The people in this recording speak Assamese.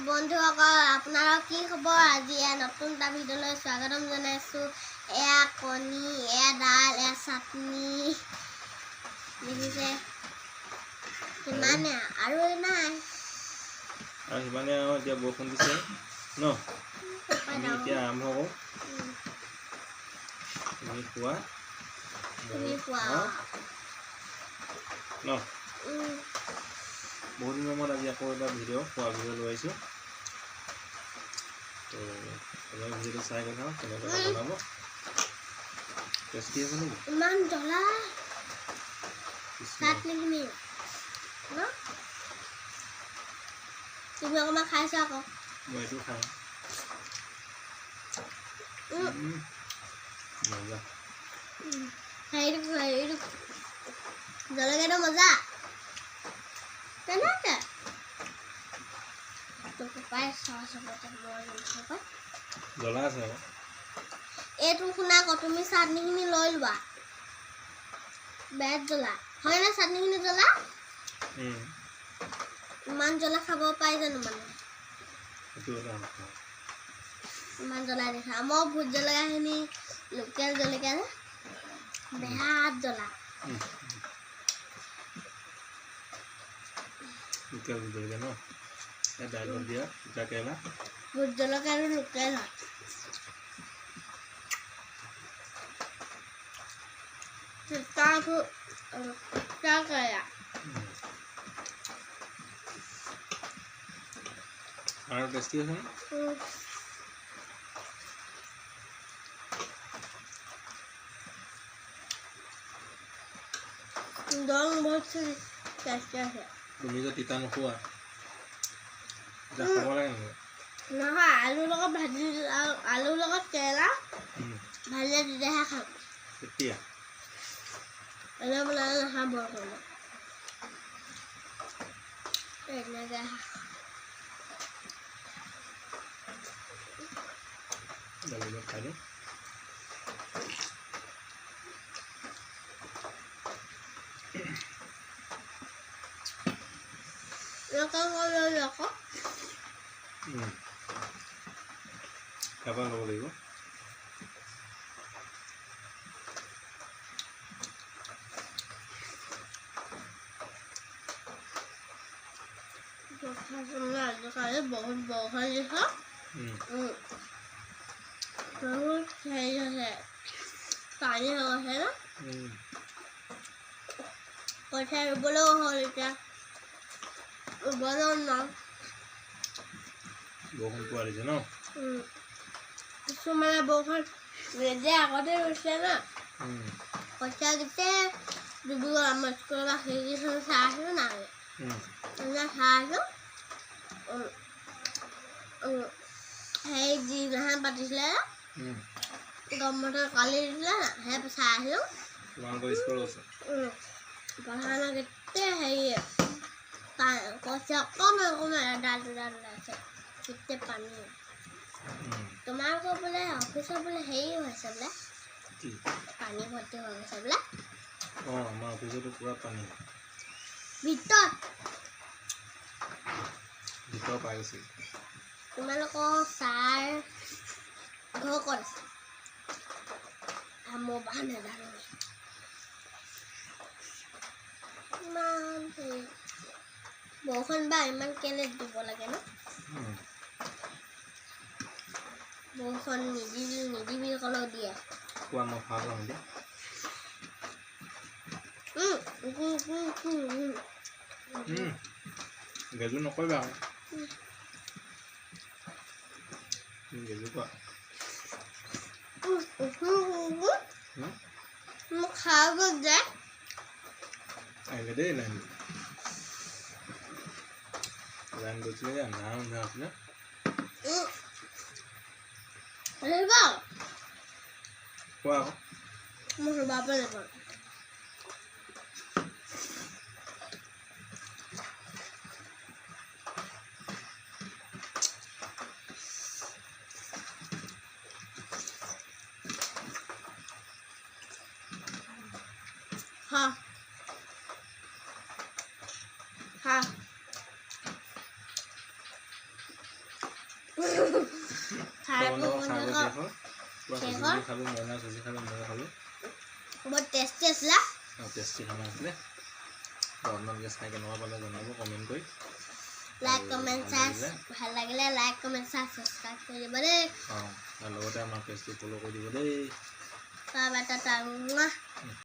বন্ধুসকল আপোনালোকৰ কি খবৰ? আজি নতুন এটা ভিডিঅ'লৈ স্বাগতম জনাইছোঁ। এয়া কণী, এয়া দাল, এয়া চাটনি, দেখিছে সিমানে আৰু নাই। আৰু সিমানে আৰু এতিয়া বৰষুণ দিছে ন, আমি এতিয়া আৰম্ভ কৰোঁ। তুমি খোৱা ন। বহুত দিনৰ মূৰত আজি আকৌ এটা খোৱা ভিডিঅ' লৈ আহিছোঁ। তো আপোনাৰ ভিডিঅ'টো চাই কথা কেনেকৈ বনাব। টেষ্টি আছে নেকি? ইমান জ্বলা চাটনিখিনি ন, তুমি অকণমান খাইছা আকৌ। মই এইটো খাওঁ। মজা। হেৰিটো জলকীয়াটো মজা কেনেকৈ জ্বলা আছে আকৌ। এইটো শুনা আকৌ, তুমি চাটনিখিনি লৈ লোৱা। বেট জ্বলা হয়নে? চাটনিখিনি জ্বলা ইমান জ্বলা খাব পাই জানো মানে? ইমান জ্বলা দেখা। মই ভোট জলকীয়াখিনি লোকেল জলকীয়া যে বেয়াত জ্বলা। লোকেল জলকীয়া ন, দাইলত দিয়া তিতা কেৰেলা। ভোট জলকীয়াটো লোকেল হয়। তিতাটো তিতা কেৰেলা। আৰু টেষ্টি আছে নে? বহুত টেষ্টি আছে। তুমি যে তিতা নোখোৱা, তিতা খাব লাগে নেকি? নহয়, আলুৰ লগত ভাজি, আলুৰ লগত কেৰেলা ভাজিলে তেতিয়াহে খাম। তেতিয়া এনে বনালে নাখাম। বৰষুণত এনেকৈ দালিলৈ খাই দিওঁ। খাব ল'ব লাগিব। বহুত বৰষুণ দিছে, বহুত হেৰি হৈছে, পানী হৈ গৈছে ন। কঠীয়া ৰুবলৈও হ'ল, এতিয়া ৰুবলৈও নাই। বৰষুণ পোৱা দিছে ন। কিছুমানে বৰষুণ নিদিয়ে আগতে ৰুইছে ন। কঠীয়া গোটেই ডুবি গ'ল। আমাৰ স্কুলৰ পৰা খিৰিকীখন চাই আহিলোঁ নাই, চাই আহিলোঁ। সেই যিদিনাখন পাতিছিলে গৰম বন্ধ কালি দিছিলে না, সেই চাই আহিলোঁ। তোমালোকৰ স্কুল আছে? পঢ়ানো গোটেই হেৰিয়ে কঠীয়া অকণমান এডাল দুডাল ওলাইছে, গোটেই পানী। তোমালোকৰ বোলে অফিচত বোলে হেৰি হৈছে বোলে, পানী ভৰ্তি হৈ গৈছে বোলে। অঁ, আমাৰ অফিচতো পূৰা পানী। ভিতৰ পাই গৈছে। তোমালোকৰ ছাৰ ঘৰ ক'ত আছে? মোৰ বাহ নেজানো। ইমান বৰষুণ বা ইমান কেলে দিব লাগে ন? বৰষুণ নিদিবি ক'লেও দিয়ে। কোৱা মই ভাল পাওঁ দিয়া। গেজু নকৰিবা আকৌ। গেজু কোৱা। মোক খাব যায় আহিলে দেই লাইন। লাইন গৈছিলে যে আন্ধাৰ আছিলে। কোৱা আকৌ। মোৰ বাপে নাপাওঁ। হা হা খাৰটো খালো মইনা চুজি খালো মই খালো বহুত টেষ্টি আছিলে টেষ্টি খানা আছিলে আপোনালোকে চাই কেনেকুৱা পালে জনাব কমেণ্ট কৰি লাইক কমেণ্ট ভাল লাগিলে লাইক কমেণ্ট ছাবস্ক্ৰাইব কৰি দিব দেই আৰু লগতে আমাৰ পেজটো ফ'ল' কৰি দিব দেই টাটা